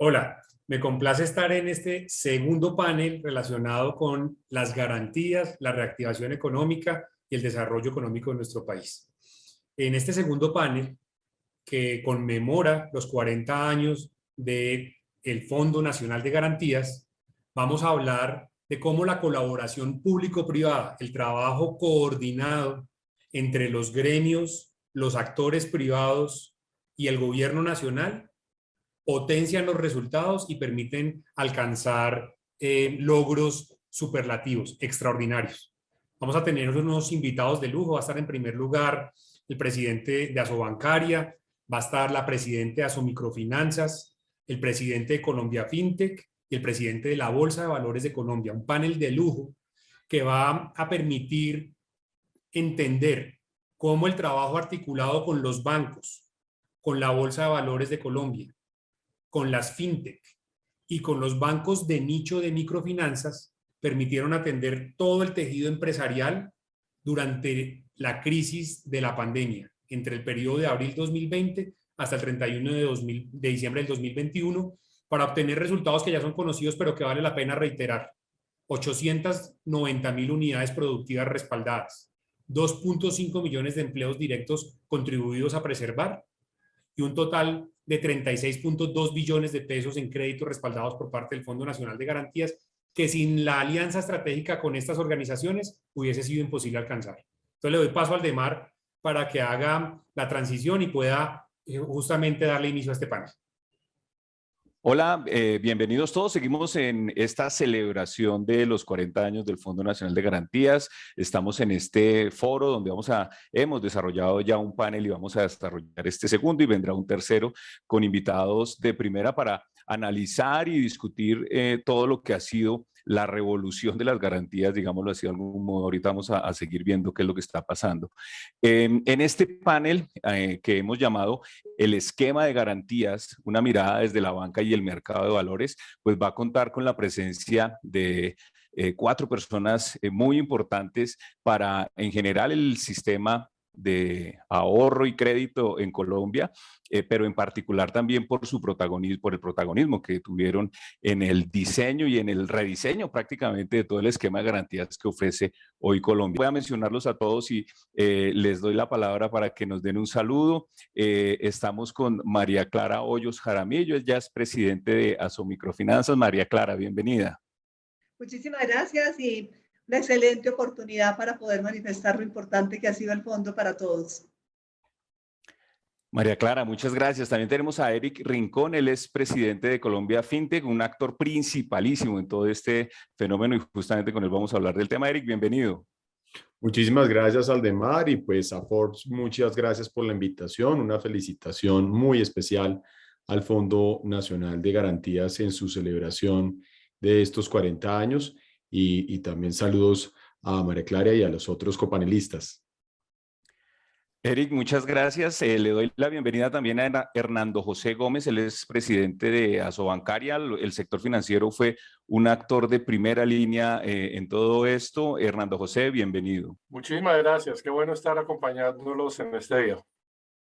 Hola, me complace estar en este segundo panel relacionado con las garantías, la reactivación económica y el desarrollo económico de nuestro país. En este segundo panel, que conmemora los 40 años del Fondo Nacional de Garantías, vamos a hablar de cómo la colaboración público-privada, el trabajo coordinado entre los gremios, los actores privados y el gobierno nacional potencian los resultados y permiten alcanzar logros superlativos, extraordinarios. Vamos a tener unos invitados de lujo. Va a estar en primer lugar el presidente de Asobancaria, va a estar la presidenta de Asomicrofinanzas, el presidente de Colombia FinTech y el presidente de la Bolsa de Valores de Colombia. Un panel de lujo que va a permitir entender cómo el trabajo articulado con los bancos, con la Bolsa de Valores de Colombia, con las fintech y con los bancos de nicho de microfinanzas permitieron atender todo el tejido empresarial durante la crisis de la pandemia, entre el periodo de abril 2020 hasta el 31 de diciembre del 2021, para obtener resultados que ya son conocidos, pero que vale la pena reiterar. 890,000 unidades productivas respaldadas, 2.5 millones de empleos directos contribuidos a preservar y un total de 36,2 billones de pesos en créditos respaldados por parte del Fondo Nacional de Garantías, que sin la alianza estratégica con estas organizaciones hubiese sido imposible alcanzar. Entonces le doy paso al Demar para que haga la transición y pueda justamente darle inicio a este panel. Hola, bienvenidos todos. Seguimos en esta celebración de los 40 años del Fondo Nacional de Garantías. Estamos en este foro donde hemos desarrollado ya un panel y vamos a desarrollar este segundo y vendrá un tercero con invitados de primera para analizar y discutir todo lo que ha sido la revolución de las garantías, digámoslo así de algún modo. Ahorita vamos a seguir viendo qué es lo que está pasando. En este panel que hemos llamado el esquema de garantías, una mirada desde la banca y el mercado de valores, pues va a contar con la presencia de 4 personas muy importantes para, en general, el sistema de ahorro y crédito en Colombia, pero en particular también por el protagonismo que tuvieron en el diseño y en el rediseño prácticamente de todo el esquema de garantías que ofrece hoy Colombia. Voy a mencionarlos a todos y les doy la palabra para que nos den un saludo. Estamos con María Clara Hoyos Jaramillo, ella es presidente de Asomicrofinanzas. María Clara, bienvenida. Muchísimas gracias y una excelente oportunidad para poder manifestar lo importante que ha sido el fondo para todos. María Clara, muchas gracias. También tenemos a Eric Rincón, él es presidente de Colombia FinTech, un actor principalísimo en todo este fenómeno y justamente con él vamos a hablar del tema. Eric, bienvenido. Muchísimas gracias, Aldemar, y pues a Forbes, muchas gracias por la invitación. Una felicitación muy especial al Fondo Nacional de Garantías en su celebración de estos 40 años y también saludos a María Clara y a los otros copanelistas. Eric, muchas gracias. Le doy la bienvenida también a Hernando José Gómez, él es presidente de Asobancaria. El sector financiero fue un actor de primera línea en todo esto. Hernando José, bienvenido. Muchísimas gracias, qué bueno estar acompañándolos en este día.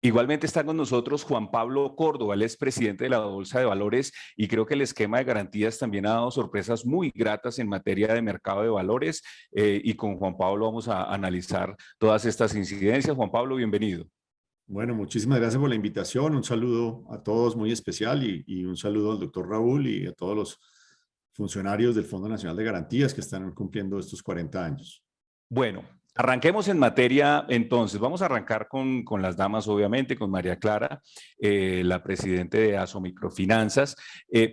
Igualmente está con nosotros Juan Pablo Córdoba, él es presidente de la Bolsa de Valores y creo que el esquema de garantías también ha dado sorpresas muy gratas en materia de mercado de valores y con Juan Pablo vamos a analizar todas estas incidencias. Juan Pablo, bienvenido. Bueno, muchísimas gracias por la invitación, un saludo a todos muy especial y un saludo al doctor Raúl y a todos los funcionarios del Fondo Nacional de Garantías que están cumpliendo estos 40 años. Bueno, arranquemos en materia entonces. Vamos a arrancar con las damas, obviamente, con María Clara, la presidenta de Asomicrofinanzas,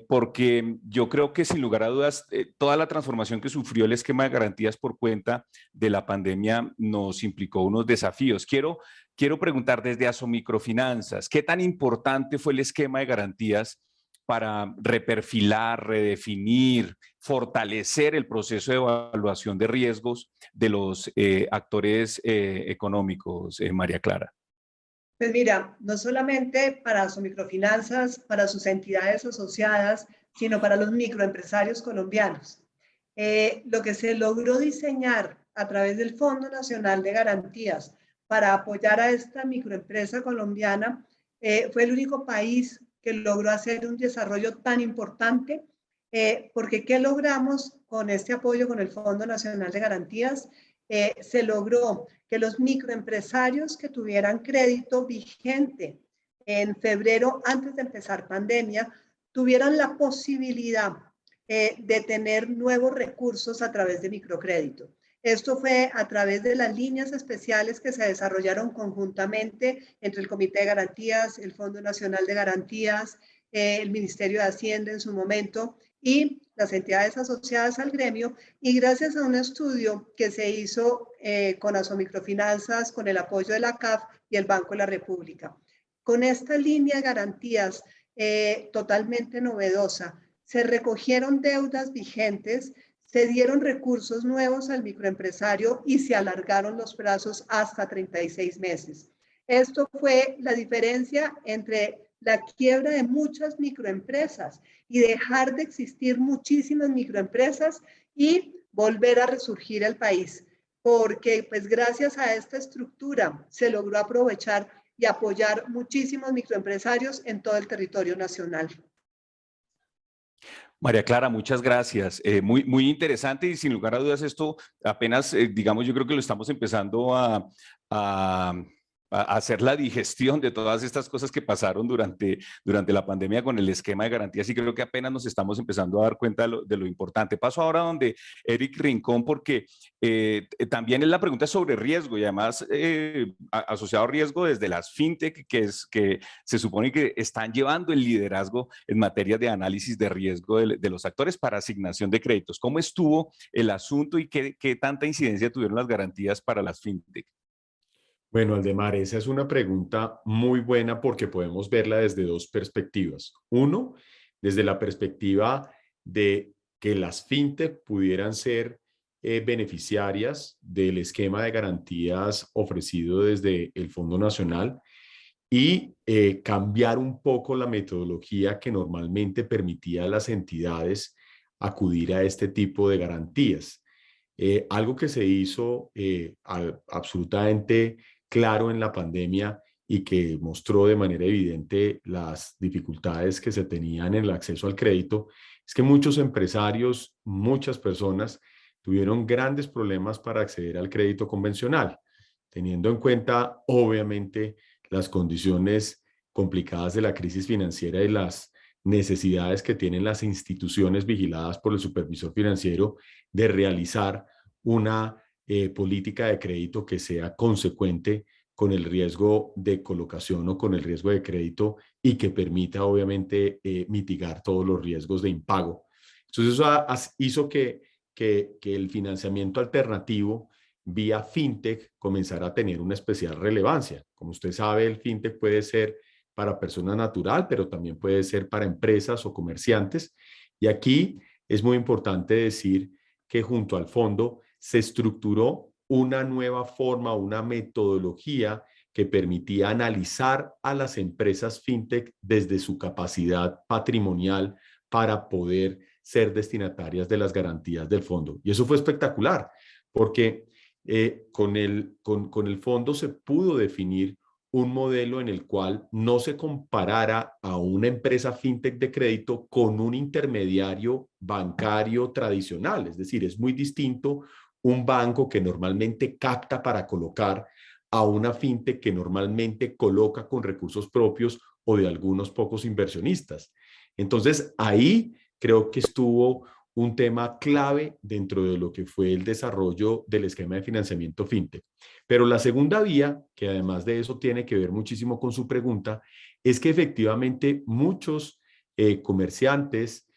porque yo creo que sin lugar a dudas, toda la transformación que sufrió el esquema de garantías por cuenta de la pandemia nos implicó unos desafíos. Quiero preguntar desde Asomicrofinanzas, ¿qué tan importante fue el esquema de garantías para reperfilar, redefinir, fortalecer el proceso de evaluación de riesgos de los actores económicos, María Clara? Pues mira, no solamente para sus microfinanzas, para sus entidades asociadas, sino para los microempresarios colombianos. Lo que se logró diseñar a través del Fondo Nacional de Garantías para apoyar a esta microempresa colombiana fue el único país que logró hacer un desarrollo tan importante, porque ¿qué logramos con este apoyo con el Fondo Nacional de Garantías? Se logró que los microempresarios que tuvieran crédito vigente en febrero, antes de empezar pandemia, tuvieran la posibilidad de tener nuevos recursos a través de microcrédito. Esto fue a través de las líneas especiales que se desarrollaron conjuntamente entre el Comité de Garantías, el Fondo Nacional de Garantías, el Ministerio de Hacienda en su momento y las entidades asociadas al gremio, y gracias a un estudio que se hizo con Asomicrofinanzas, con el apoyo de la CAF y el Banco de la República. Con esta línea de garantías totalmente novedosa, se recogieron deudas vigentes, se dieron recursos nuevos al microempresario y se alargaron los plazos hasta 36 meses. Esto fue la diferencia entre la quiebra de muchas microempresas y dejar de existir muchísimas microempresas y volver a resurgir el país, porque pues gracias a esta estructura se logró aprovechar y apoyar muchísimos microempresarios en todo el territorio nacional. María Clara, muchas gracias. Muy interesante y sin lugar a dudas esto apenas, digamos, yo creo que lo estamos empezando a hacer la digestión de todas estas cosas que pasaron durante la pandemia con el esquema de garantías, y creo que apenas nos estamos empezando a dar cuenta de lo importante. Paso ahora donde Eric Rincón, porque también es la pregunta sobre riesgo y además asociado a riesgo desde las fintech, que se supone que están llevando el liderazgo en materia de análisis de riesgo de los actores para asignación de créditos. ¿Cómo estuvo el asunto y qué tanta incidencia tuvieron las garantías para las fintech? Bueno, Aldemar, esa es una pregunta muy buena porque podemos verla desde dos perspectivas. Uno, desde la perspectiva de que las fintech pudieran ser beneficiarias del esquema de garantías ofrecido desde el Fondo Nacional y cambiar un poco la metodología que normalmente permitía a las entidades acudir a este tipo de garantías. Algo que se hizo absolutamente claro en la pandemia y que mostró de manera evidente las dificultades que se tenían en el acceso al crédito, es que muchos empresarios, muchas personas tuvieron grandes problemas para acceder al crédito convencional, teniendo en cuenta obviamente las condiciones complicadas de la crisis financiera y las necesidades que tienen las instituciones vigiladas por el supervisor financiero de realizar una política de crédito que sea consecuente con el riesgo de colocación o con el riesgo de crédito y que permita obviamente mitigar todos los riesgos de impago. Entonces eso hizo que el financiamiento alternativo vía fintech comenzara a tener una especial relevancia. Como usted sabe, el fintech puede ser para persona natural, pero también puede ser para empresas o comerciantes. Y aquí es muy importante decir que junto al fondo se estructuró una nueva forma, una metodología que permitía analizar a las empresas fintech desde su capacidad patrimonial para poder ser destinatarias de las garantías del fondo. Y eso fue espectacular, porque con el fondo se pudo definir un modelo en el cual no se comparara a una empresa fintech de crédito con un intermediario bancario tradicional. Es decir, es muy distinto un banco que normalmente capta para colocar a una fintech que normalmente coloca con recursos propios o de algunos pocos inversionistas. Entonces, ahí creo que estuvo un tema clave dentro de lo que fue el desarrollo del esquema de financiamiento fintech. Pero la segunda vía, que además de eso tiene que ver muchísimo con su pregunta, es que efectivamente muchos comerciantes,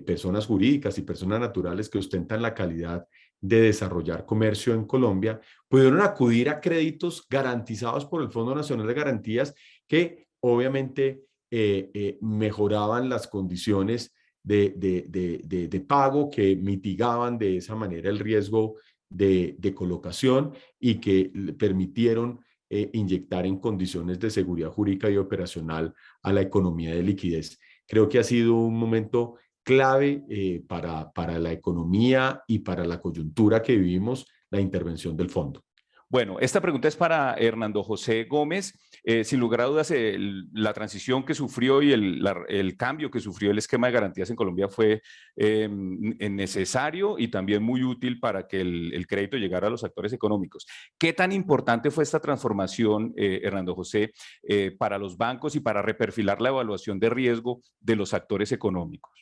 personas jurídicas y personas naturales que ostentan la calidad de desarrollar comercio en Colombia, pudieron acudir a créditos garantizados por el Fondo Nacional de Garantías que obviamente mejoraban las condiciones de pago, que mitigaban de esa manera el riesgo de colocación y que permitieron inyectar en condiciones de seguridad jurídica y operacional a la economía de liquidez. Creo que ha sido un momento clave para la economía y para la coyuntura que vivimos, la intervención del fondo. Bueno, esta pregunta es para Hernando José Gómez. Sin lugar a dudas, la transición que sufrió y el cambio que sufrió el esquema de garantías en Colombia fue necesario y también muy útil para que el crédito llegara a los actores económicos. ¿Qué tan importante fue esta transformación, Hernando José, para los bancos y para reperfilar la evaluación de riesgo de los actores económicos?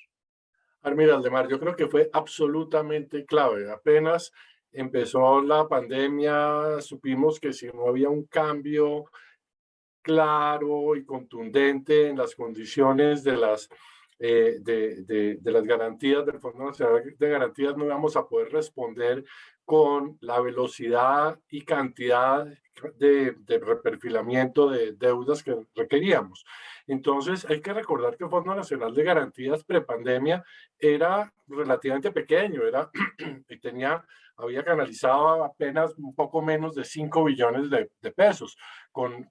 Mira, Aldemar, yo creo que fue absolutamente clave. Apenas empezó la pandemia, supimos que si no había un cambio claro y contundente en las condiciones de las garantías del Fondo Nacional de Garantías, no íbamos a poder responder con la velocidad y cantidad de reperfilamiento de deudas que requeríamos. Entonces, hay que recordar que el Fondo Nacional de Garantías prepandemia era relativamente pequeño, y había canalizado apenas un poco menos de 5 billones de pesos. En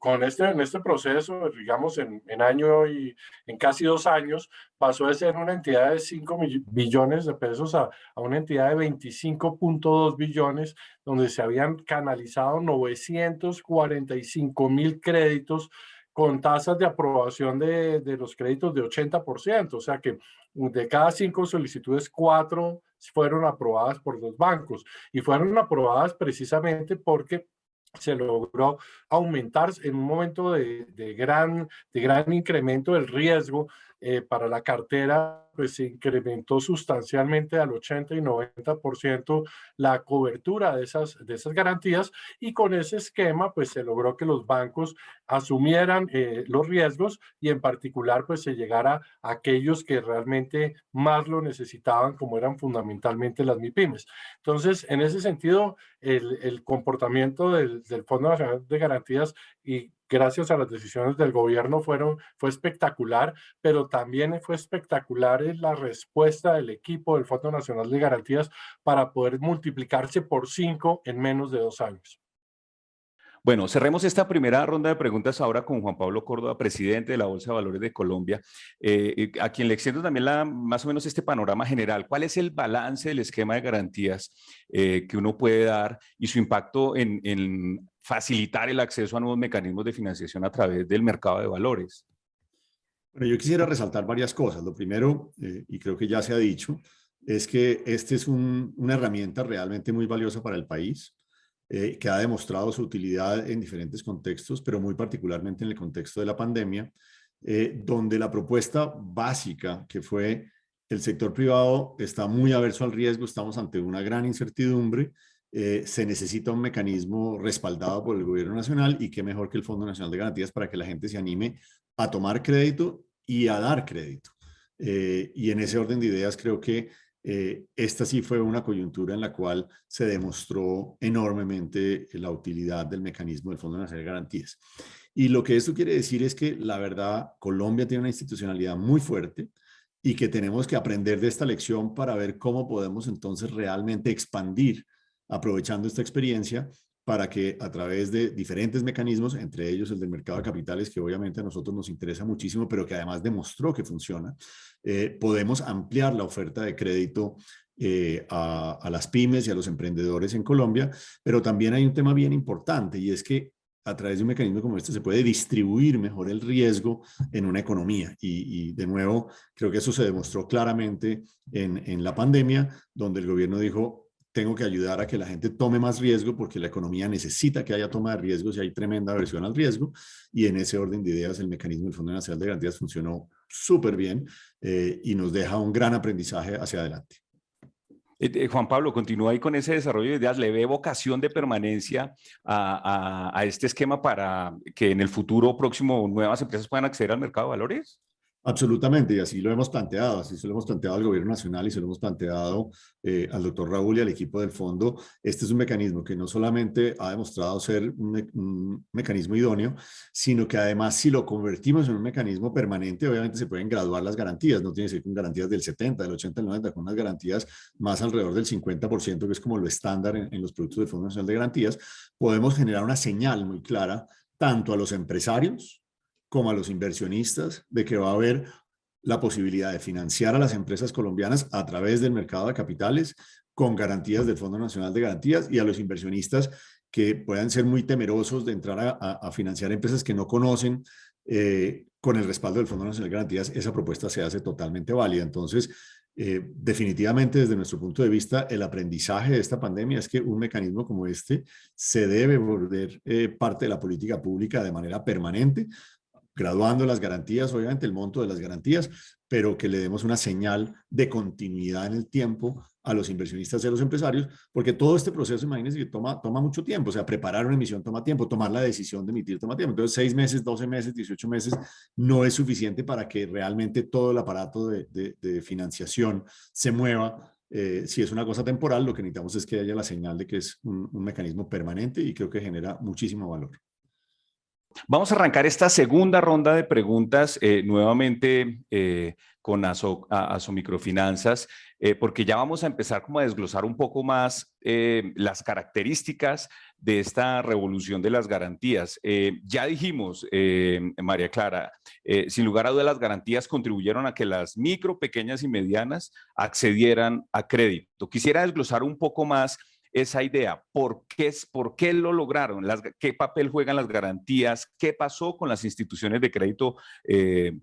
este proceso, digamos, en año y en casi 2 años, pasó de ser una entidad de 5 billones de pesos a una entidad de 25.2 billones, donde se habían canalizado 945.000 créditos con tasas de aprobación de los créditos de 80%, o sea que de cada 5 solicitudes, 4 fueron aprobadas por los bancos, y fueron aprobadas precisamente porque se logró aumentar en un momento de gran incremento del riesgo para la cartera, pues se incrementó sustancialmente al 80 y 90% la cobertura de esas garantías, y con ese esquema pues se logró que los bancos asumieran los riesgos, y en particular pues se llegara a aquellos que realmente más lo necesitaban, como eran fundamentalmente las MIPYMES. Entonces, en ese sentido, el comportamiento del Fondo Nacional de Garantías, y gracias a las decisiones del gobierno, fue espectacular, pero también fue espectacular la respuesta del equipo del Fondo Nacional de Garantías para poder multiplicarse por 5 en menos de 2 años. Bueno, cerremos esta primera ronda de preguntas ahora con Juan Pablo Córdoba, presidente de la Bolsa de Valores de Colombia, a quien le extiendo también más o menos este panorama general. ¿Cuál es el balance del esquema de garantías que uno puede dar y su impacto en facilitar el acceso a nuevos mecanismos de financiación a través del mercado de valores? Bueno, yo quisiera resaltar varias cosas. Lo primero, y creo que ya se ha dicho, es que este es una herramienta realmente muy valiosa para el país, que ha demostrado su utilidad en diferentes contextos, pero muy particularmente en el contexto de la pandemia, donde la propuesta básica, que fue el sector privado está muy averso al riesgo, estamos ante una gran incertidumbre, se necesita un mecanismo respaldado por el gobierno nacional, y qué mejor que el Fondo Nacional de Garantías para que la gente se anime a tomar crédito y a dar crédito. Y en ese orden de ideas creo que esta sí fue una coyuntura en la cual se demostró enormemente la utilidad del mecanismo del Fondo Nacional de Garantías. Y lo que esto quiere decir es que, la verdad, Colombia tiene una institucionalidad muy fuerte y que tenemos que aprender de esta lección para ver cómo podemos entonces realmente expandir, aprovechando esta experiencia, para que a través de diferentes mecanismos, entre ellos el del mercado de capitales, que obviamente a nosotros nos interesa muchísimo, pero que además demostró que funciona, podemos ampliar la oferta de crédito a las pymes y a los emprendedores en Colombia. Pero también hay un tema bien importante, y es que a través de un mecanismo como este se puede distribuir mejor el riesgo en una economía. Y de nuevo, creo que eso se demostró claramente en la pandemia, donde el gobierno dijo: tengo que ayudar a que la gente tome más riesgo porque la economía necesita que haya toma de riesgos y hay tremenda aversión al riesgo. Y en ese orden de ideas, el mecanismo del Fondo Nacional de Garantías funcionó súper bien y nos deja un gran aprendizaje hacia adelante. Juan Pablo, continúa ahí con ese desarrollo de ideas. ¿Le ve vocación de permanencia a este esquema para que en el futuro próximo nuevas empresas puedan acceder al mercado de valores? Absolutamente, y así lo hemos planteado, así se lo hemos planteado al gobierno nacional y se lo hemos planteado al doctor Raúl y al equipo del fondo. Este es un mecanismo que no solamente ha demostrado ser un mecanismo idóneo, sino que además, si lo convertimos en un mecanismo permanente, obviamente se pueden graduar las garantías, no tiene que ser con garantías del 70, del 80, del 90, con unas garantías más alrededor del 50%, que es como lo estándar en los productos del Fondo Nacional de Garantías. Podemos generar una señal muy clara tanto a los empresarios como a los inversionistas de que va a haber la posibilidad de financiar a las empresas colombianas a través del mercado de capitales con garantías del Fondo Nacional de Garantías, y a los inversionistas que puedan ser muy temerosos de entrar a financiar empresas que no conocen, con el respaldo del Fondo Nacional de Garantías, esa propuesta se hace totalmente válida. Entonces, definitivamente desde nuestro punto de vista, el aprendizaje de esta pandemia es que un mecanismo como este se debe volver parte de la política pública de manera permanente, graduando las garantías, obviamente el monto de las garantías, pero que le demos una señal de continuidad en el tiempo a los inversionistas y a los empresarios, porque todo este proceso, imagínense que toma mucho tiempo, o sea, preparar una emisión toma tiempo, tomar la decisión de emitir toma tiempo, entonces 6 meses, 12 meses, 18 meses no es suficiente para que realmente todo el aparato de financiación se mueva. Si es una cosa temporal, lo que necesitamos es que haya la señal de que es un mecanismo permanente y creo que genera muchísimo valor. Vamos a arrancar esta segunda ronda de preguntas nuevamente con Asomicrofinanzas, porque ya vamos a empezar como a desglosar un poco más las características de esta revolución de las garantías. Ya dijimos, María Clara, sin lugar a dudas las garantías contribuyeron a que las micro, pequeñas y medianas accedieran a crédito. Quisiera desglosar un poco más esa idea. ¿Por qué lo lograron? ¿Qué papel juegan las garantías? ¿Qué pasó con las instituciones de crédito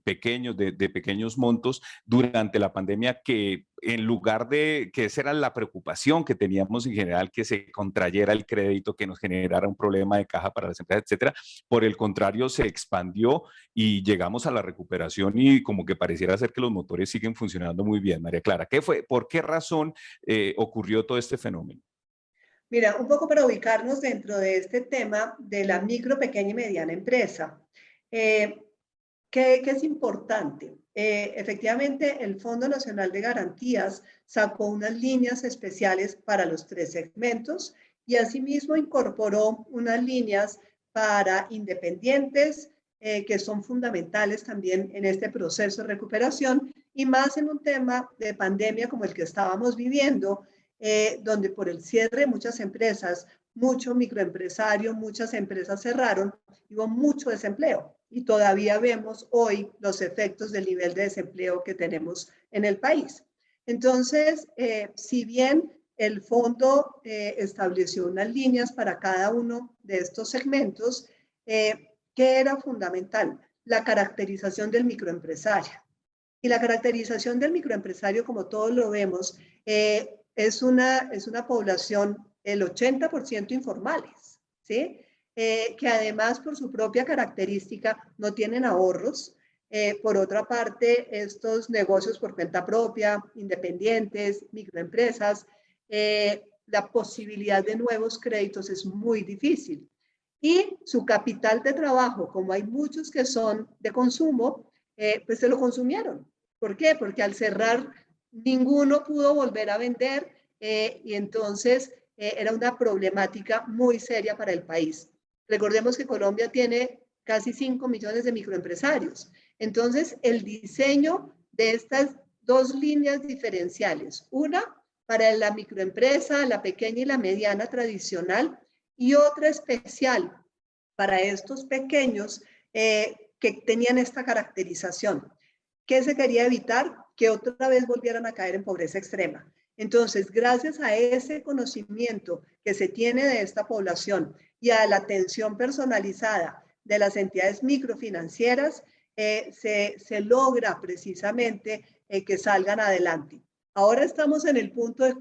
pequeños, de pequeños montos durante la pandemia, que en lugar de que esa era la preocupación que teníamos en general, que se contrayera el crédito, que nos generara un problema de caja para las empresas, etcétera, por el contrario se expandió y llegamos a la recuperación y como que pareciera ser que los motores siguen funcionando muy bien? María Clara, ¿qué fue? ¿Por qué razón ocurrió todo este fenómeno? Mira, un poco para ubicarnos dentro de este tema de la micro, pequeña y mediana empresa. ¿Qué es importante? Efectivamente, el Fondo Nacional de Garantías sacó unas líneas especiales para los 3 segmentos y asimismo incorporó unas líneas para independientes que son fundamentales también en este proceso de recuperación y más en un tema de pandemia como el que estábamos viviendo, donde por el cierre de muchas empresas, mucho microempresario, muchas empresas cerraron, hubo mucho desempleo y todavía vemos hoy los efectos del nivel de desempleo que tenemos en el país. Entonces, si bien el fondo estableció unas líneas para cada uno de estos segmentos, ¿qué era fundamental? La caracterización del microempresario. Y la caracterización del microempresario, como todos lo vemos, es una población, el 80% informales, ¿sí? Que además por su propia característica no tienen ahorros. Por otra parte, estos negocios por cuenta propia, independientes, microempresas, la posibilidad de nuevos créditos es muy difícil. Y su capital de trabajo, como hay muchos que son de consumo, pues se lo consumieron. ¿Por qué? Porque al cerrar ninguno pudo volver a vender y entonces era una problemática muy seria para el país. Recordemos que Colombia tiene casi 5 millones de microempresarios. Entonces, el diseño de estas 2 líneas diferenciales, una para la microempresa, la pequeña y la mediana tradicional, y otra especial para estos pequeños que tenían esta caracterización. ¿Qué se quería evitar? Que otra vez volvieran a caer en pobreza extrema. Entonces, gracias a ese conocimiento que se tiene de esta población y a la atención personalizada de las entidades microfinancieras, se logra precisamente que salgan adelante. Ahora estamos en el punto de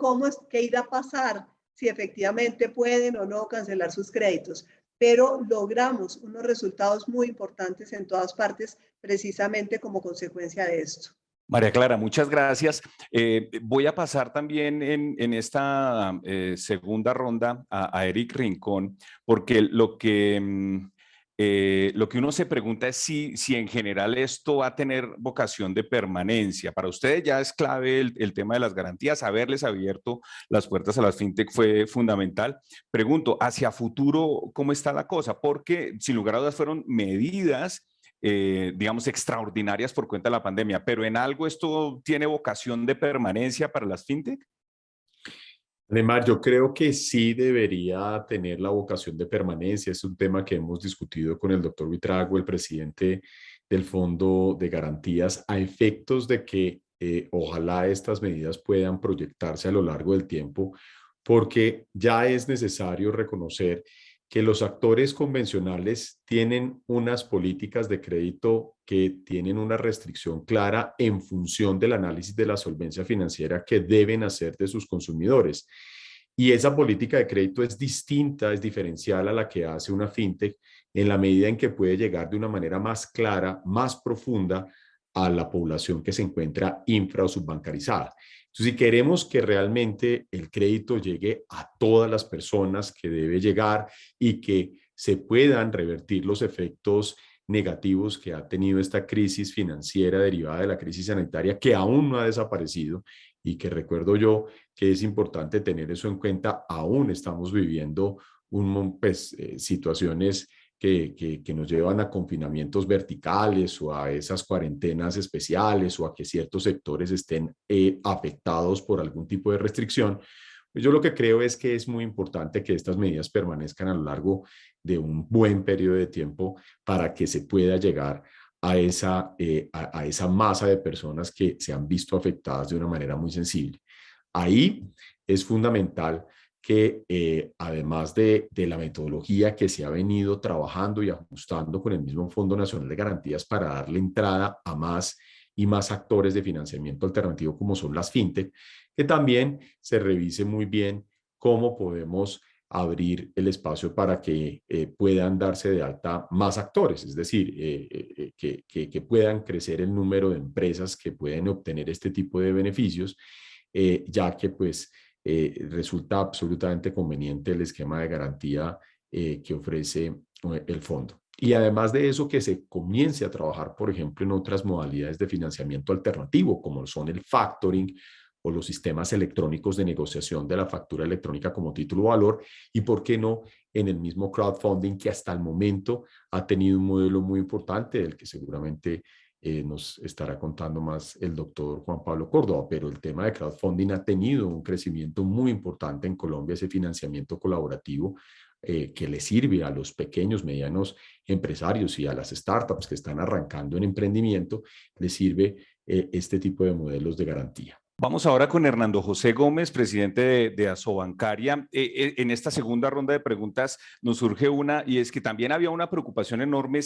qué irá a pasar, si efectivamente pueden o no cancelar sus créditos, pero logramos unos resultados muy importantes en todas partes precisamente como consecuencia de esto. María Clara, muchas gracias. Voy a pasar también en esta segunda ronda a Eric Rincón, porque lo que uno se pregunta es si en general esto va a tener vocación de permanencia. Para ustedes ya es clave el tema de las garantías, haberles abierto las puertas a las fintech fue fundamental. Pregunto, hacia futuro, ¿cómo está la cosa? Porque sin lugar a dudas fueron medidas digamos, extraordinarias por cuenta de la pandemia, pero ¿en algo esto tiene vocación de permanencia para las fintech? Además, yo creo que sí debería tener la vocación de permanencia. Es un tema que hemos discutido con el doctor Buitrago, el presidente del Fondo de Garantías, a efectos de que ojalá estas medidas puedan proyectarse a lo largo del tiempo porque ya es necesario reconocer que los actores convencionales tienen unas políticas de crédito que tienen una restricción clara en función del análisis de la solvencia financiera que deben hacer de sus consumidores. Y esa política de crédito es distinta, es diferencial a la que hace una fintech en la medida en que puede llegar de una manera más clara, más profunda a la población que se encuentra infra o subbancarizada. Entonces, si queremos que realmente el crédito llegue a todas las personas que debe llegar y que se puedan revertir los efectos negativos que ha tenido esta crisis financiera derivada de la crisis sanitaria, que aún no ha desaparecido y que recuerdo yo que es importante tener eso en cuenta, aún estamos viviendo situaciones que nos llevan a confinamientos verticales o a esas cuarentenas especiales o a que ciertos sectores estén afectados por algún tipo de restricción. Pues yo lo que creo es que es muy importante que estas medidas permanezcan a lo largo de un buen periodo de tiempo para que se pueda llegar a esa masa de personas que se han visto afectadas de una manera muy sensible. Ahí es fundamental que además de la metodología que se ha venido trabajando y ajustando con el mismo Fondo Nacional de Garantías para darle entrada a más y más actores de financiamiento alternativo como son las fintech, que también se revise muy bien cómo podemos abrir el espacio para que puedan darse de alta más actores, es decir, que puedan crecer el número de empresas que pueden obtener este tipo de beneficios, ya que pues resulta absolutamente conveniente el esquema de garantía que ofrece el fondo. Y además de eso, que se comience a trabajar, por ejemplo, en otras modalidades de financiamiento alternativo, como son el factoring o los sistemas electrónicos de negociación de la factura electrónica como título de valor, y por qué no en el mismo crowdfunding que hasta el momento ha tenido un modelo muy importante, del que seguramente nos estará contando más el doctor Juan Pablo Córdoba, pero el tema de crowdfunding ha tenido un crecimiento muy importante en Colombia, ese financiamiento colaborativo que le sirve a los pequeños, medianos empresarios y a las startups que están arrancando en emprendimiento, le sirve este tipo de modelos de garantía. Vamos ahora con Hernando José Gómez, presidente de Asobancaria. En esta segunda ronda de preguntas nos surge una, y es que también había una preocupación enorme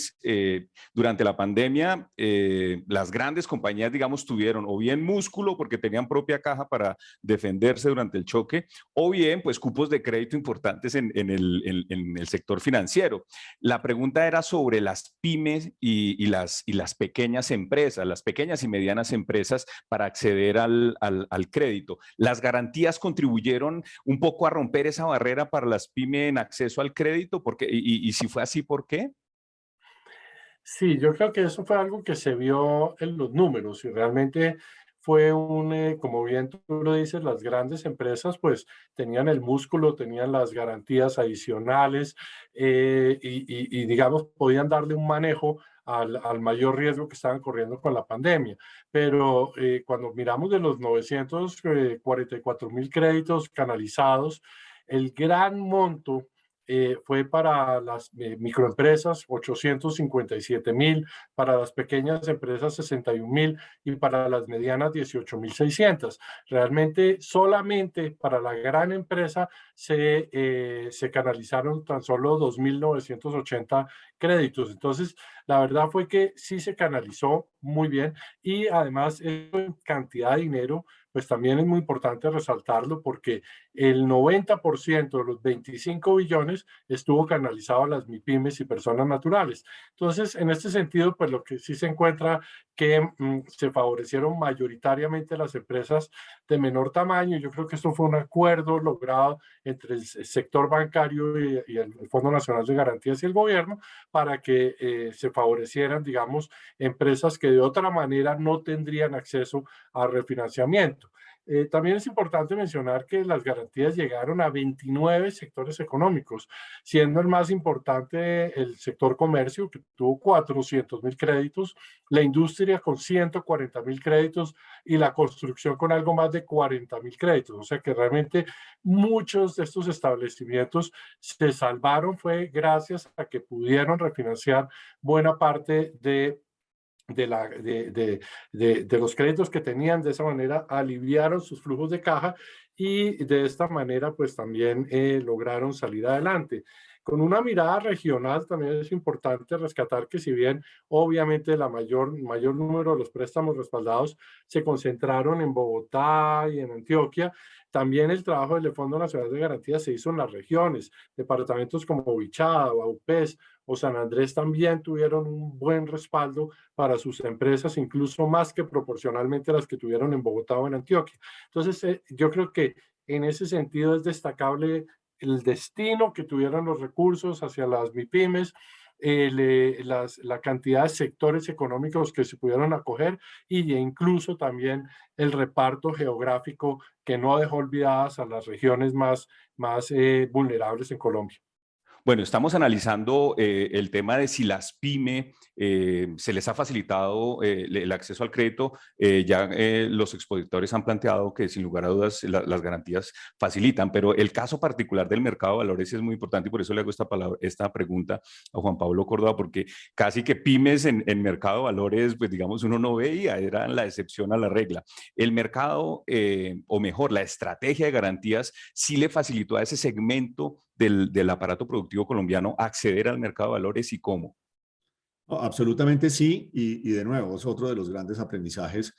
durante la pandemia. Las grandes compañías, digamos, tuvieron o bien músculo porque tenían propia caja para defenderse durante el choque, o bien pues cupos de crédito importantes en el sector financiero. La pregunta era sobre las pymes y las pequeñas empresas, las pequeñas y medianas empresas para acceder al crédito. ¿Las garantías contribuyeron un poco a romper esa barrera para las pymes en acceso al crédito? Y si fue así, ¿por qué? Sí, yo creo que eso fue algo que se vio en los números y realmente fue como bien tú lo dices, las grandes empresas pues tenían el músculo, tenían las garantías adicionales y digamos podían darle un manejo al mayor riesgo que estaban corriendo con la pandemia. Pero cuando miramos de los 944.000 créditos canalizados, el gran monto fue para las microempresas 857.000, para las pequeñas empresas 61.000 y para las medianas 18.600. Realmente solamente para la gran empresa se canalizaron tan solo 2.980 créditos. Entonces, la verdad fue que sí se canalizó muy bien y además en cantidad de dinero, pues también es muy importante resaltarlo porque el 90% de los 25 billones estuvo canalizado a las MIPYMES y personas naturales. Entonces, en este sentido, pues lo que sí se encuentra que se favorecieron mayoritariamente las empresas de menor tamaño. Yo creo que esto fue un acuerdo logrado entre el sector bancario y el Fondo Nacional de Garantías y el gobierno para que se favorecieran, digamos, empresas que de otra manera no tendrían acceso a refinanciamiento. También es importante mencionar que las garantías llegaron a 29 sectores económicos, siendo el más importante el sector comercio, que tuvo 400.000 créditos, la industria con 140.000 créditos y la construcción con algo más de 40.000 créditos. O sea que realmente muchos de estos establecimientos se salvaron fue gracias a que pudieron refinanciar buena parte de de los créditos que tenían. De esa manera aliviaron sus flujos de caja y de esta manera pues también lograron salir adelante. Con una mirada regional también es importante rescatar que si bien obviamente mayor número de los préstamos respaldados se concentraron en Bogotá y en Antioquia, también el trabajo del Fondo Nacional de Garantías se hizo en las regiones. Departamentos como Bichada, Vaupés o San Andrés también tuvieron un buen respaldo para sus empresas, incluso más que proporcionalmente las que tuvieron en Bogotá o en Antioquia. Entonces, yo creo que en ese sentido es destacable el destino que tuvieron los recursos hacia las MIPYMES, la cantidad de sectores económicos que se pudieron acoger y incluso también el reparto geográfico que no dejó olvidadas a las regiones más vulnerables en Colombia. Bueno, estamos analizando el tema de si las PYME se les ha facilitado el acceso al crédito. Los expositores han planteado que sin lugar a dudas las garantías facilitan, pero el caso particular del mercado de valores es muy importante y por eso le hago esta pregunta a Juan Pablo Córdoba, porque casi que pymes en mercado de valores, pues digamos, uno no veía, eran la excepción a la regla. El mercado, o mejor, la estrategia de garantías sí le facilitó a ese segmento del aparato productivo colombiano acceder al mercado de valores y cómo. Absolutamente sí, y de nuevo es otro de los grandes aprendizajes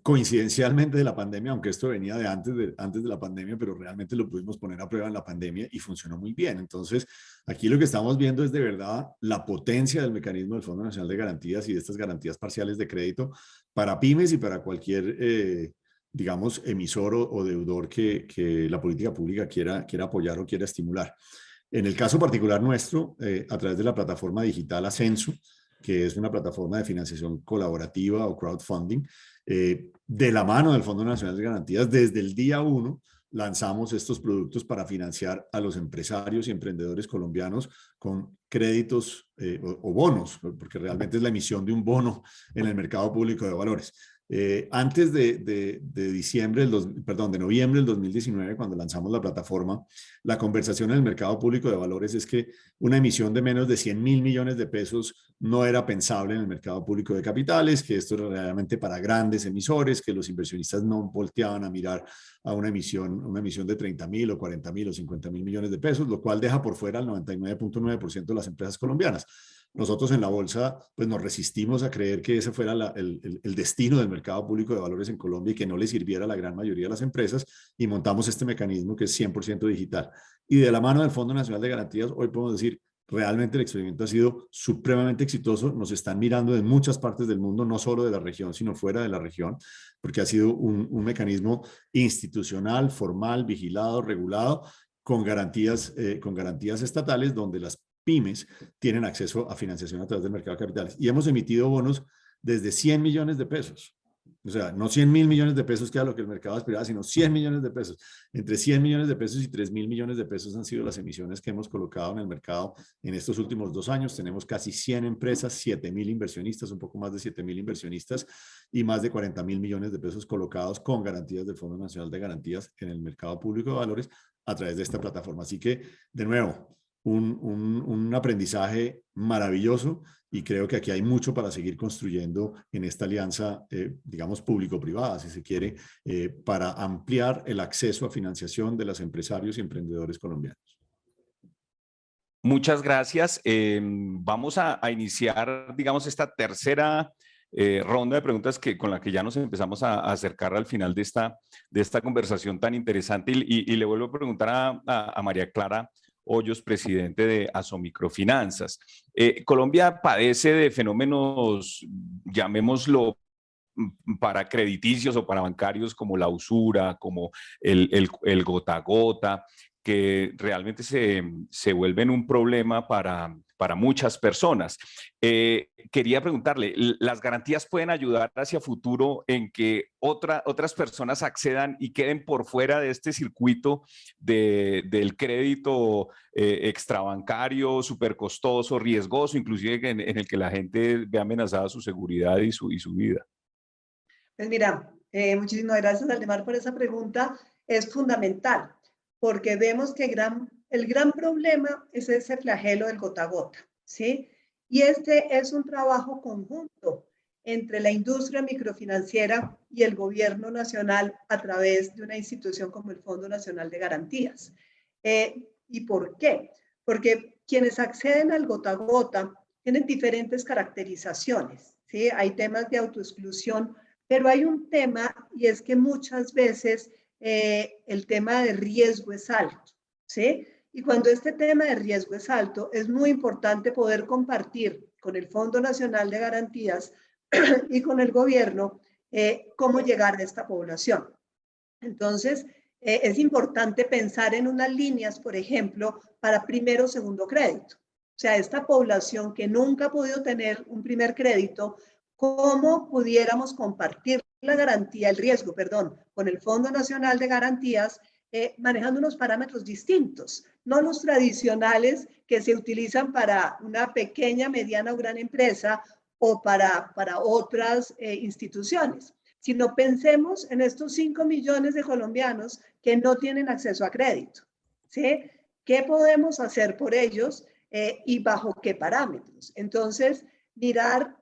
coincidencialmente de la pandemia, aunque esto venía de antes de la pandemia, pero realmente lo pudimos poner a prueba en la pandemia y funcionó muy bien. Entonces, aquí lo que estamos viendo es de verdad la potencia del mecanismo del Fondo Nacional de Garantías y de estas garantías parciales de crédito para pymes y para cualquier digamos, emisor o deudor que la política pública quiera apoyar o quiera estimular. En el caso particular nuestro, a través de la plataforma digital Ascenso, que es una plataforma de financiación colaborativa o crowdfunding, de la mano del Fondo Nacional de Garantías, desde el día 1 lanzamos estos productos para financiar a los empresarios y emprendedores colombianos con créditos o bonos, porque realmente es la emisión de un bono en el mercado público de valores. Antes de noviembre del 2019, cuando lanzamos la plataforma, la conversación en el mercado público de valores es que una emisión de menos de 100.000 millones de pesos no era pensable en el mercado público de capitales, que esto era realmente para grandes emisores, que los inversionistas no volteaban a mirar a una emisión de 30.000 o 40.000 o 50.000 millones de pesos, lo cual deja por fuera al 99.9% de las empresas colombianas. Nosotros en la bolsa pues nos resistimos a creer que ese fuera el destino del mercado público de valores en Colombia y que no le sirviera a la gran mayoría de las empresas, y montamos este mecanismo que es 100% digital. Y de la mano del Fondo Nacional de Garantías, hoy podemos decir, realmente el experimento ha sido supremamente exitoso. Nos están mirando de muchas partes del mundo, no solo de la región, sino fuera de la región, porque ha sido un mecanismo institucional, formal, vigilado, regulado, con garantías estatales, donde las pymes tienen acceso a financiación a través del mercado de capitales. Y hemos emitido bonos desde 100 millones de pesos. O sea, no 100.000 millones de pesos, que era lo que el mercado aspiraba, sino 100 millones de pesos. Entre 100 millones de pesos y 3.000 millones de pesos han sido las emisiones que hemos colocado en el mercado en estos últimos 2 años. Tenemos casi 100 empresas, 7.000 inversionistas, un poco más de 7.000 inversionistas y más de 40.000 millones de pesos colocados con garantías del Fondo Nacional de Garantías en el mercado público de valores a través de esta plataforma. Así que, de nuevo, un aprendizaje maravilloso, y creo que aquí hay mucho para seguir construyendo en esta alianza, digamos, público-privada, si se quiere, para ampliar el acceso a financiación de los empresarios y emprendedores colombianos. Muchas gracias. Vamos a iniciar, digamos, esta tercera ronda de preguntas con la que ya nos empezamos a acercar al final de esta conversación tan interesante. Y le vuelvo a preguntar a María Clara Hoyos, presidente de Asomicrofinanzas. Colombia padece de fenómenos, llamémoslo, para crediticios o para bancarios, como la usura, como el gota a gota, que realmente se vuelven un problema para muchas personas. Quería preguntarle, ¿las garantías pueden ayudar hacia futuro en que otras personas accedan y queden por fuera de este circuito del crédito extrabancario, súper costoso, riesgoso, inclusive en el que la gente ve amenazada su seguridad y su vida? Pues mira, muchísimas gracias, Aldemar, por esa pregunta. Es fundamental, porque vemos que el gran problema es ese flagelo del gota a gota, ¿sí? Y este es un trabajo conjunto entre la industria microfinanciera y el gobierno nacional a través de una institución como el Fondo Nacional de Garantías. ¿Y por qué? Porque quienes acceden al gota a gota tienen diferentes caracterizaciones, ¿sí? Hay temas de autoexclusión, pero hay un tema, y es que muchas veces el tema de riesgo es alto, ¿sí? Y cuando este tema de riesgo es alto, es muy importante poder compartir con el Fondo Nacional de Garantías y con el gobierno cómo llegar a esta población. Entonces, es importante pensar en unas líneas, por ejemplo, para primero o segundo crédito. O sea, esta población que nunca ha podido tener un primer crédito, ¿cómo pudiéramos compartir la garantía, el riesgo, perdón, con el Fondo Nacional de Garantías, manejando unos parámetros distintos, no los tradicionales que se utilizan para una pequeña, mediana o gran empresa o para otras instituciones, sino pensemos en estos 5 millones de colombianos que no tienen acceso a crédito, ¿sí? ¿Qué podemos hacer por ellos y bajo qué parámetros? Entonces, mirar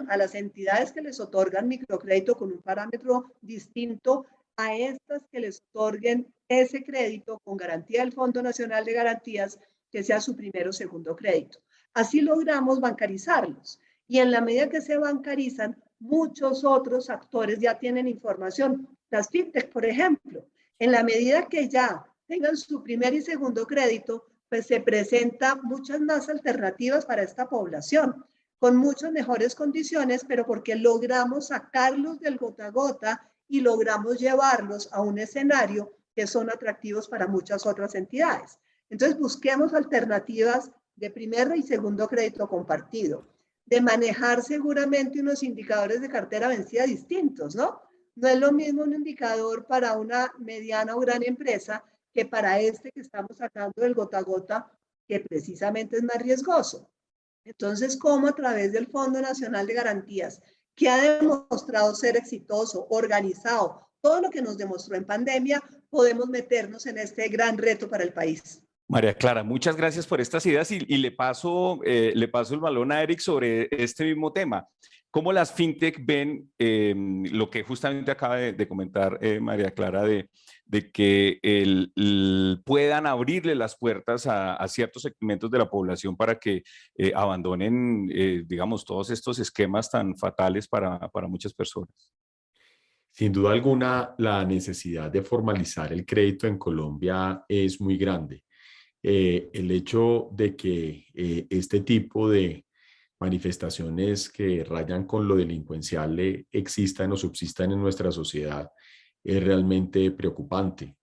a las entidades que les otorgan microcrédito con un parámetro distinto a estas que les otorguen ese crédito con garantía del Fondo Nacional de Garantías, que sea su primero o segundo crédito. Así logramos bancarizarlos. Y en la medida que se bancarizan, muchos otros actores ya tienen información. Las fintech, por ejemplo, en la medida que ya tengan su primer y segundo crédito, pues se presentan muchas más alternativas para esta población, con muchas mejores condiciones, pero porque logramos sacarlos del gota a gota y logramos llevarlos a un escenario que son atractivos para muchas otras entidades. Entonces, busquemos alternativas de primer y segundo crédito compartido, de manejar seguramente unos indicadores de cartera vencida distintos, ¿no? No es lo mismo un indicador para una mediana o gran empresa que para este que estamos sacando del gota a gota, que precisamente es más riesgoso. Entonces, ¿cómo a través del Fondo Nacional de Garantías, que ha demostrado ser exitoso, organizado, todo lo que nos demostró en pandemia, podemos meternos en este gran reto para el país? María Clara, muchas gracias por estas ideas y le paso el balón a Eric sobre este mismo tema. ¿Cómo las fintech ven lo que justamente acaba de comentar María Clara de que puedan abrirle las puertas a ciertos segmentos de la población para que abandonen, digamos, todos estos esquemas tan fatales para muchas personas? Sin duda alguna, la necesidad de formalizar el crédito en Colombia es muy grande. El hecho de que este tipo de manifestaciones que rayan con lo delincuencial existan o subsistan en nuestra sociedad es realmente preocupante.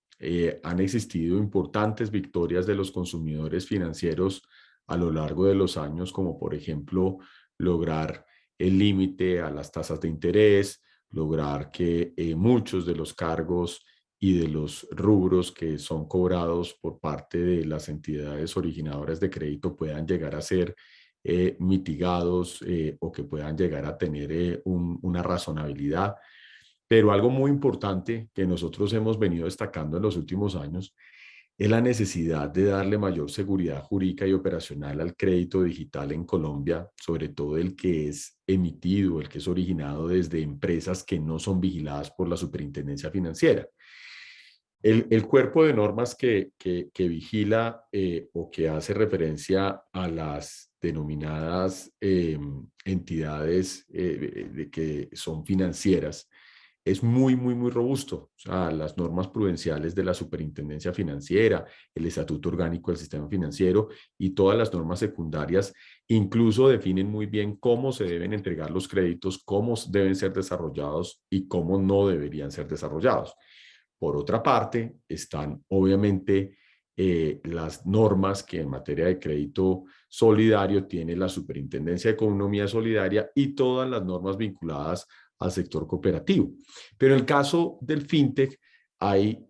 Han existido importantes victorias de los consumidores financieros a lo largo de los años, como por ejemplo lograr el límite a las tasas de interés, lograr que muchos de los cargos y de los rubros que son cobrados por parte de las entidades originadoras de crédito puedan llegar a ser mitigados o que puedan llegar a tener una razonabilidad. Pero algo muy importante que nosotros hemos venido destacando en los últimos años es la necesidad de darle mayor seguridad jurídica y operacional al crédito digital en Colombia, sobre todo el que es emitido, el que es originado desde empresas que no son vigiladas por la Superintendencia Financiera. El cuerpo de normas que vigila o que hace referencia a las denominadas entidades que son financieras es muy robusto. O sea, las normas prudenciales de la Superintendencia Financiera, el Estatuto Orgánico del Sistema Financiero y todas las normas secundarias incluso definen muy bien cómo se deben entregar los créditos, cómo deben ser desarrollados y cómo no deberían ser desarrollados. Por otra parte, están obviamente las normas que en materia de crédito solidario tiene la Superintendencia de Economía Solidaria y todas las normas vinculadas al sector cooperativo. Pero en el caso del fintech hay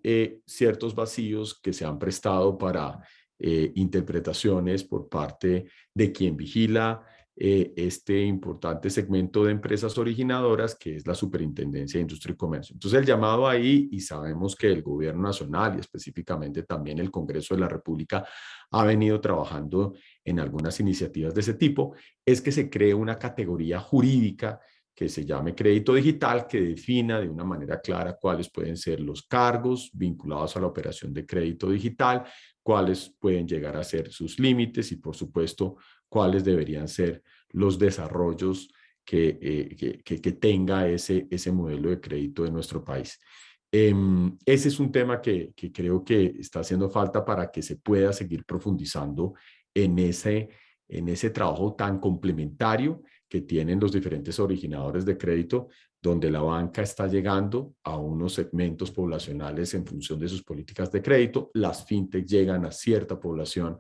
ciertos vacíos que se han prestado para interpretaciones por parte de quien vigila este importante segmento de empresas originadoras que es la Superintendencia de Industria y Comercio. Entonces el llamado ahí, y sabemos que el Gobierno Nacional y específicamente también el Congreso de la República ha venido trabajando en algunas iniciativas de ese tipo, es que se cree una categoría jurídica que se llame crédito digital, que defina de una manera clara cuáles pueden ser los cargos vinculados a la operación de crédito digital, cuáles pueden llegar a ser sus límites y, por supuesto, cuáles deberían ser los desarrollos que tenga ese modelo de crédito de nuestro país. Ese es un tema que creo que está haciendo falta para que se pueda seguir profundizando en ese trabajo tan complementario que tienen los diferentes originadores de crédito, donde la banca está llegando a unos segmentos poblacionales en función de sus políticas de crédito. Las fintech llegan a cierta población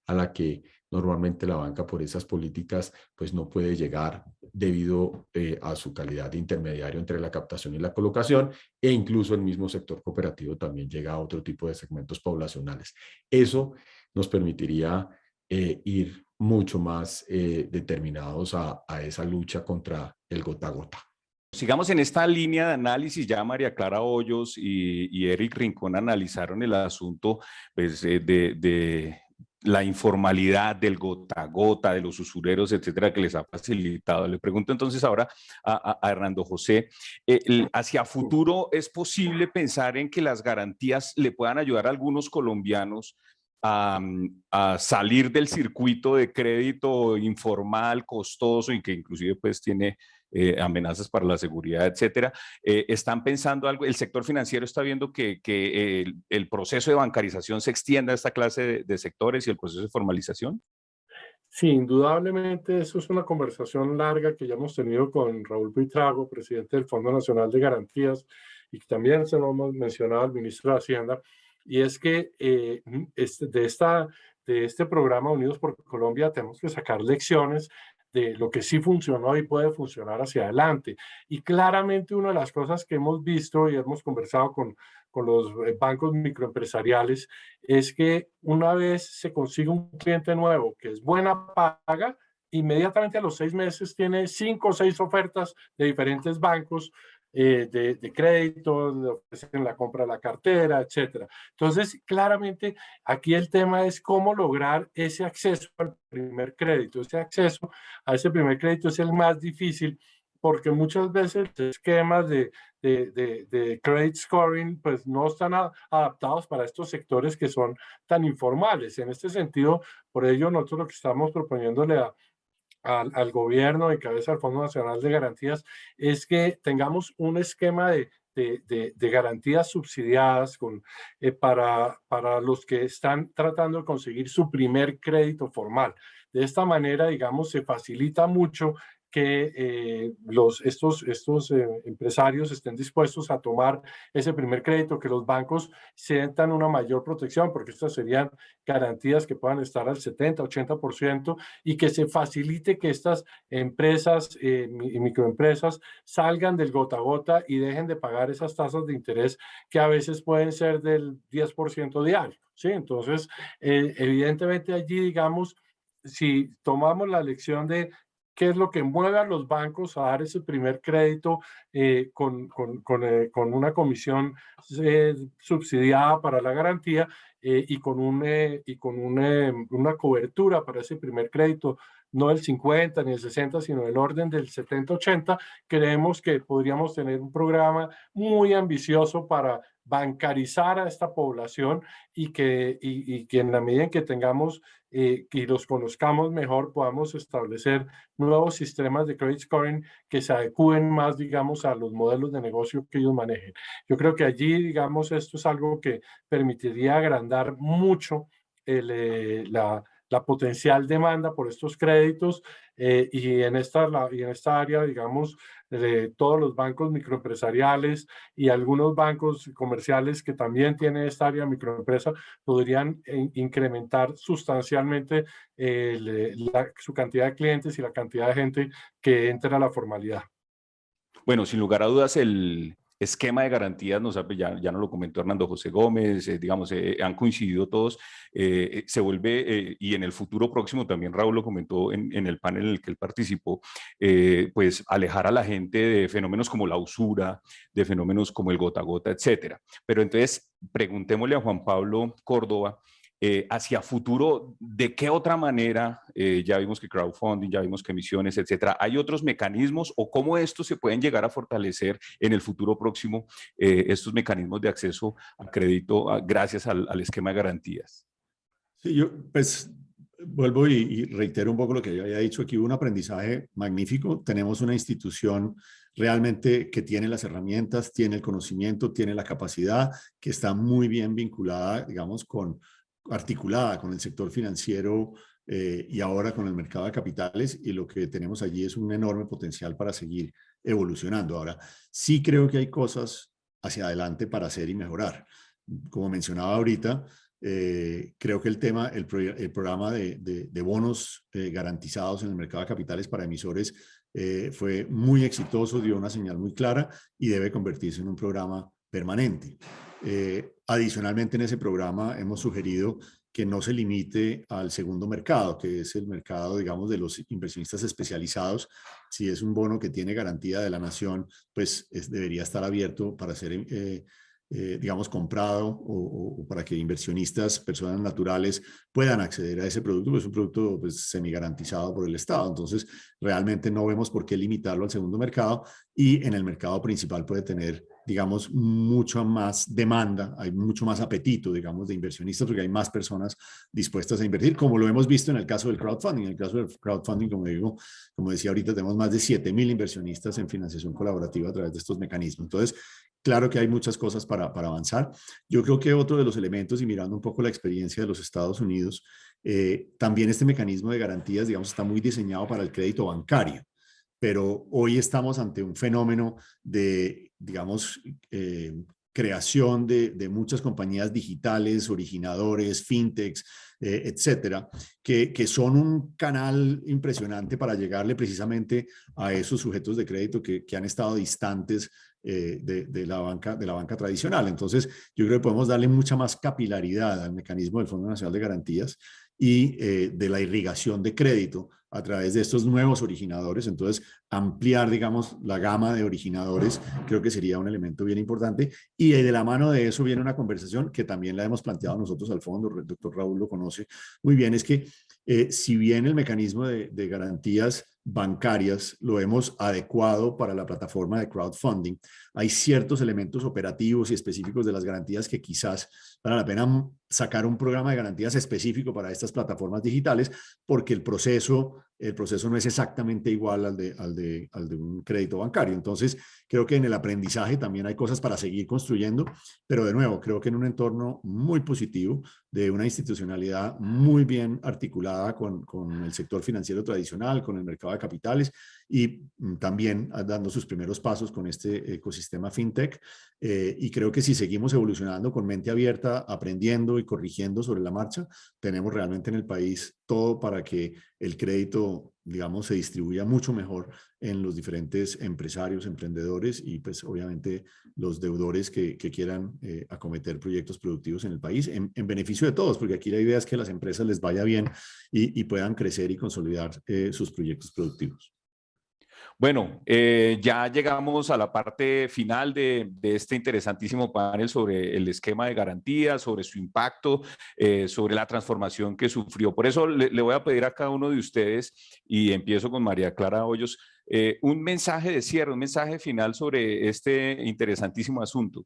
a la que normalmente la banca por esas políticas pues no puede llegar debido a su calidad de intermediario entre la captación y la colocación, e incluso el mismo sector cooperativo también llega a otro tipo de segmentos poblacionales. Eso nos permitiría ir mucho más determinados a esa lucha contra el gota a gota. Sigamos en esta línea de análisis. Ya María Clara Hoyos y Eric Rincón analizaron el asunto pues, de la informalidad, del gota a gota, de los usureros, etcétera, que les ha facilitado. Le pregunto entonces ahora a Hernando José, hacia futuro, ¿es posible pensar en que las garantías le puedan ayudar a algunos colombianos a salir del circuito de crédito informal, costoso y que inclusive pues tiene amenazas para la seguridad, etcétera? ¿Están pensando algo? ¿El sector financiero está viendo que el proceso de bancarización se extienda a esta clase de sectores y el proceso de formalización? Sí, indudablemente eso es una conversación larga que ya hemos tenido con Raúl Buitrago, presidente del Fondo Nacional de Garantías, y que también se lo hemos mencionado al ministro de Hacienda, y es que de este programa Unidos por Colombia tenemos que sacar lecciones de lo que sí funcionó y puede funcionar hacia adelante. Y claramente una de las cosas que hemos visto y hemos conversado con los bancos microempresariales es que una vez se consigue un cliente nuevo que es buena paga, inmediatamente a los 6 meses tiene 5 o 6 ofertas de diferentes bancos de crédito, le ofrecen la compra de la cartera, etcétera. Entonces, claramente, aquí el tema es cómo lograr ese acceso al primer crédito. Ese acceso a ese primer crédito es el más difícil porque muchas veces los esquemas de credit scoring pues no están adaptados para estos sectores que son tan informales. En este sentido, por ello, nosotros lo que estamos proponiéndole al gobierno en cabeza del Fondo Nacional de Garantías es que tengamos un esquema de garantías subsidiadas para los que están tratando de conseguir su primer crédito formal. De esta manera, digamos, se facilita mucho que estos empresarios estén dispuestos a tomar ese primer crédito, que los bancos sientan una mayor protección, porque estas serían garantías que puedan estar al 70, 80%, y que se facilite que estas empresas y microempresas salgan del gota a gota y dejen de pagar esas tasas de interés que a veces pueden ser del 10% diario, ¿sí? Entonces, evidentemente allí, digamos, si tomamos la lección de qué es lo que mueve a los bancos a dar ese primer crédito con una comisión subsidiada para la garantía y con una cobertura para ese primer crédito, no el 50 ni el 60, sino el orden del 70-80, creemos que podríamos tener un programa muy ambicioso para bancarizar a esta población y que en la medida en que tengamos y los conozcamos mejor, podamos establecer nuevos sistemas de credit scoring que se adecúen más, digamos, a los modelos de negocio que ellos manejen. Yo creo que allí, digamos, esto es algo que permitiría agrandar mucho la potencial demanda por estos créditos y en esta área, digamos, de todos los bancos microempresariales y algunos bancos comerciales que también tienen esta área microempresa podrían incrementar sustancialmente su cantidad de clientes y la cantidad de gente que entra a la formalidad. Bueno, sin lugar a dudas, el esquema de garantías, ya nos lo comentó Hernando José Gómez, digamos, han coincidido todos, se vuelve, y en el futuro próximo también Raúl lo comentó en el panel en el que él participó, pues alejar a la gente de fenómenos como la usura, de fenómenos como el gota a gota, etcétera. Pero entonces, preguntémosle a Juan Pablo Córdoba, hacia futuro, ¿de qué otra manera? Ya vimos que crowdfunding, ya vimos que emisiones, etcétera. ¿Hay otros mecanismos o cómo estos se pueden llegar a fortalecer en el futuro próximo, estos mecanismos de acceso a crédito gracias al esquema de garantías? Sí, yo pues vuelvo y reitero un poco lo que yo había dicho. Aquí hubo un aprendizaje magnífico. Tenemos una institución realmente que tiene las herramientas, tiene el conocimiento, tiene la capacidad, que está muy bien vinculada, digamos, articulada con el sector financiero y ahora con el mercado de capitales, y lo que tenemos allí es un enorme potencial para seguir evolucionando. Ahora, sí creo que hay cosas hacia adelante para hacer y mejorar. Como mencionaba ahorita, creo que el programa de bonos garantizados en el mercado de capitales para emisores fue muy exitoso, dio una señal muy clara y debe convertirse en un programa permanente. Adicionalmente, en ese programa hemos sugerido que no se limite al segundo mercado, que es el mercado, digamos, de los inversionistas especializados. Si es un bono que tiene garantía de la nación, pues debería estar abierto para ser, digamos, comprado o para que inversionistas, personas naturales, puedan acceder a ese producto, pues es un producto pues, semi-garantizado por el Estado. Entonces, realmente no vemos por qué limitarlo al segundo mercado, y en el mercado principal puede tener, digamos, mucho más demanda, hay mucho más apetito, digamos, de inversionistas, porque hay más personas dispuestas a invertir, como lo hemos visto en el caso del crowdfunding. En el caso del crowdfunding, como decía ahorita, tenemos más de 7.000 inversionistas en financiación colaborativa a través de estos mecanismos. Entonces, claro que hay muchas cosas para avanzar. Yo creo que otro de los elementos, y mirando un poco la experiencia de los Estados Unidos, también este mecanismo de garantías, digamos, está muy diseñado para el crédito bancario, pero hoy estamos ante un fenómeno de, digamos, creación de muchas compañías digitales, originadores, fintechs, etcétera, que son un canal impresionante para llegarle precisamente a esos sujetos de crédito que han estado distantes de la banca tradicional. Entonces, yo creo que podemos darle mucha más capilaridad al mecanismo del Fondo Nacional de Garantías y de la irrigación de crédito a través de estos nuevos originadores. Entonces, ampliar, digamos, la gama de originadores creo que sería un elemento bien importante, y de la mano de eso viene una conversación que también la hemos planteado nosotros al fondo, el doctor Raúl lo conoce muy bien, es que si bien el mecanismo de garantías bancarias lo hemos adecuado para la plataforma de crowdfunding, hay ciertos elementos operativos y específicos de las garantías que quizás vale la pena sacar un programa de garantías específico para estas plataformas digitales, porque el proceso no es exactamente igual al de un crédito bancario. Entonces, creo que en el aprendizaje también hay cosas para seguir construyendo, pero de nuevo, creo que en un entorno muy positivo, de una institucionalidad muy bien articulada con el sector financiero tradicional, con el mercado de capitales, y también dando sus primeros pasos con este ecosistema fintech. Y creo que si seguimos evolucionando con mente abierta, aprendiendo y corrigiendo sobre la marcha, tenemos realmente en el país todo para que el crédito, digamos, se distribuya mucho mejor en los diferentes empresarios, emprendedores y pues obviamente los deudores que quieran acometer proyectos productivos en el país en beneficio de todos, porque aquí la idea es que a las empresas les vaya bien y puedan crecer y consolidar sus proyectos productivos. Bueno, ya llegamos a la parte final de este interesantísimo panel sobre el esquema de garantías, sobre su impacto, sobre la transformación que sufrió. Por eso le voy a pedir a cada uno de ustedes, y empiezo con María Clara Hoyos, un mensaje de cierre, un mensaje final sobre este interesantísimo asunto.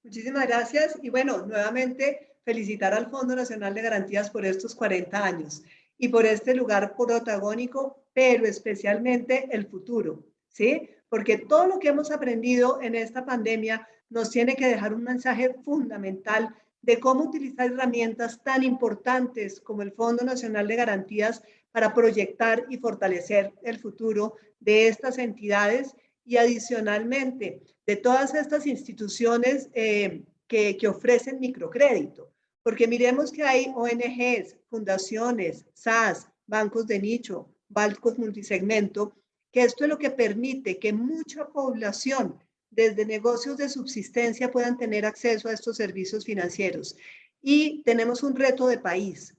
Muchísimas gracias y bueno, nuevamente felicitar al Fondo Nacional de Garantías por estos 40 años y por este lugar protagónico, pero especialmente el futuro, ¿sí? Porque todo lo que hemos aprendido en esta pandemia nos tiene que dejar un mensaje fundamental de cómo utilizar herramientas tan importantes como el Fondo Nacional de Garantías para proyectar y fortalecer el futuro de estas entidades y adicionalmente de todas estas instituciones que ofrecen microcrédito. Porque miremos que hay ONGs, fundaciones, SAS, bancos de nicho, bancos multisegmento, que esto es lo que permite que mucha población desde negocios de subsistencia puedan tener acceso a estos servicios financieros. Y tenemos un reto de país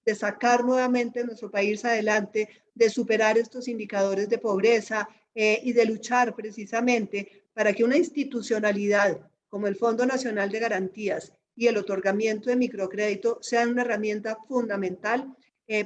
de sacar nuevamente nuestro país adelante, de superar estos indicadores de pobreza y de luchar precisamente para que una institucionalidad como el Fondo Nacional de Garantías y el otorgamiento de microcrédito sean una herramienta fundamental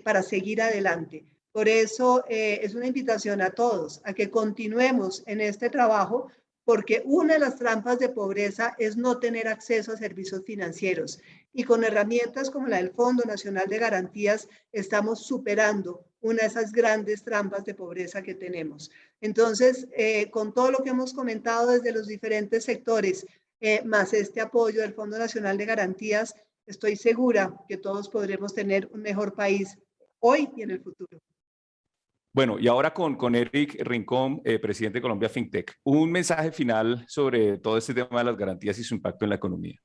para seguir adelante. Por eso es una invitación a todos a que continuemos en este trabajo, porque una de las trampas de pobreza es no tener acceso a servicios financieros. Y con herramientas como la del Fondo Nacional de Garantías estamos superando una de esas grandes trampas de pobreza que tenemos. Entonces, con todo lo que hemos comentado desde los diferentes sectores, más este apoyo del Fondo Nacional de Garantías, estoy segura que todos podremos tener un mejor país hoy y en el futuro. Bueno, y ahora con Eric Rincón, presidente de Colombia FinTech, un mensaje final sobre todo este tema de las garantías y su impacto en la economía.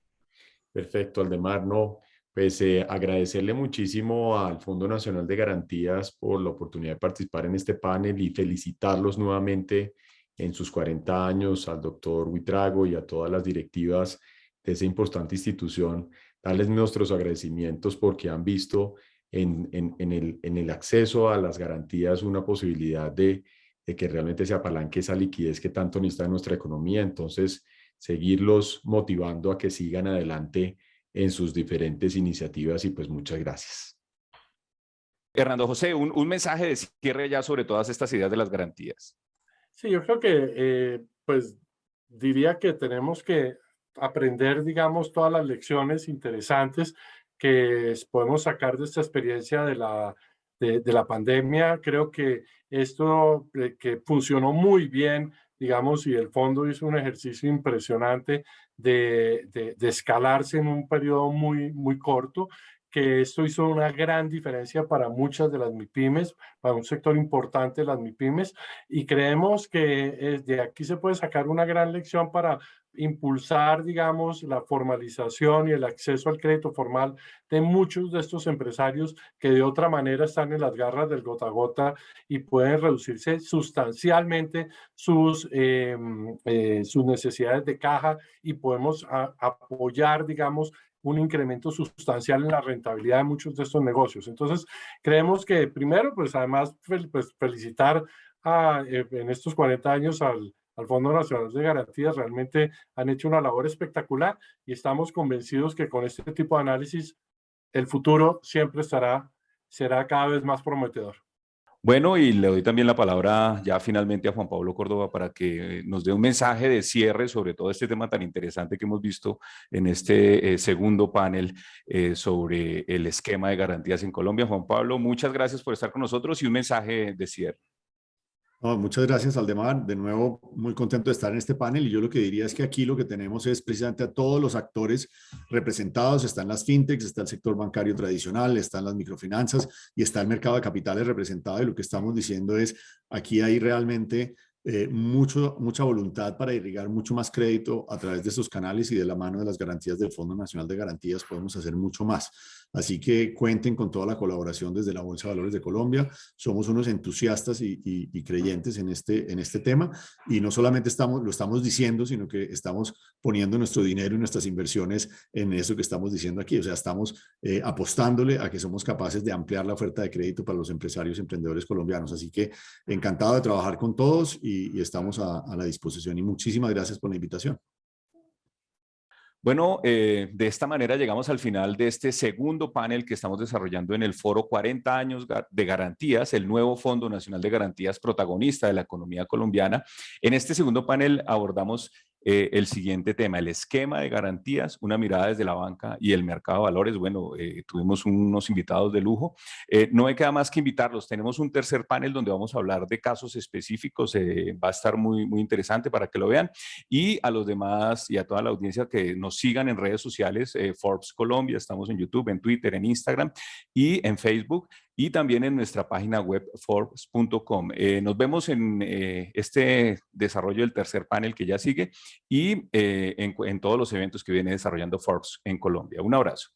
Perfecto, Aldemar. No, pues agradecerle muchísimo al Fondo Nacional de Garantías por la oportunidad de participar en este panel y felicitarlos nuevamente en sus 40 años, al doctor Buitrago y a todas las directivas de esa importante institución, darles nuestros agradecimientos porque han visto en el acceso a las garantías una posibilidad de que realmente se apalanque esa liquidez que tanto necesita nuestra economía. Entonces, seguirlos motivando a que sigan adelante en sus diferentes iniciativas y pues muchas gracias. Hernando José, un mensaje de cierre ya sobre todas estas ideas de las garantías. Sí, yo creo que pues diría que tenemos que aprender, digamos, todas las lecciones interesantes que podemos sacar de esta experiencia de la pandemia. Creo que esto que funcionó muy bien, digamos, y el fondo hizo un ejercicio impresionante de escalarse en un periodo muy corto, que esto hizo una gran diferencia para muchas de las MIPYMES, para un sector importante de las MIPYMES, y creemos que de aquí se puede sacar una gran lección para impulsar, digamos, la formalización y el acceso al crédito formal de muchos de estos empresarios que de otra manera están en las garras del gota a gota y pueden reducirse sustancialmente sus necesidades de caja y podemos apoyar, digamos, un incremento sustancial en la rentabilidad de muchos de estos negocios. Entonces, creemos que primero, pues además, pues, felicitar en estos 40 años al Fondo Nacional de Garantías. Realmente han hecho una labor espectacular y estamos convencidos que con este tipo de análisis el futuro siempre será cada vez más prometedor. Bueno, y le doy también la palabra ya finalmente a Juan Pablo Córdoba para que nos dé un mensaje de cierre sobre todo este tema tan interesante que hemos visto en este segundo panel sobre el esquema de garantías en Colombia. Juan Pablo, muchas gracias por estar con nosotros y un mensaje de cierre. No, muchas gracias, Aldemar. De nuevo, muy contento de estar en este panel y yo lo que diría es que aquí lo que tenemos es precisamente a todos los actores representados. Están las fintechs, está el sector bancario tradicional, están las microfinanzas y está el mercado de capitales representado, y lo que estamos diciendo es aquí hay realmente mucha voluntad para irrigar mucho más crédito a través de estos canales, y de la mano de las garantías del Fondo Nacional de Garantías podemos hacer mucho más. Así que cuenten con toda la colaboración desde la Bolsa de Valores de Colombia. Somos unos entusiastas y creyentes en este tema, y no solamente lo estamos diciendo, sino que estamos poniendo nuestro dinero y nuestras inversiones en eso que estamos diciendo aquí. O sea, estamos apostándole a que somos capaces de ampliar la oferta de crédito para los empresarios y emprendedores colombianos. Así que encantado de trabajar con todos y estamos a la disposición. Y muchísimas gracias por la invitación. Bueno, de esta manera llegamos al final de este segundo panel que estamos desarrollando en el foro 40 años de garantías, el nuevo Fondo Nacional de Garantías protagonista de la economía colombiana. En este segundo panel abordamos el siguiente tema, el esquema de garantías, una mirada desde la banca y el mercado de valores. Bueno, tuvimos unos invitados de lujo. No me queda más que invitarlos. Tenemos un tercer panel donde vamos a hablar de casos específicos. Va a estar muy interesante para que lo vean. Y a los demás y a toda la audiencia que nos sigan en redes sociales, Forbes Colombia, estamos en YouTube, en Twitter, en Instagram y en Facebook, y también en nuestra página web forbes.com. Nos vemos en este desarrollo del tercer panel que ya sigue y en todos los eventos que viene desarrollando Forbes en Colombia. Un abrazo.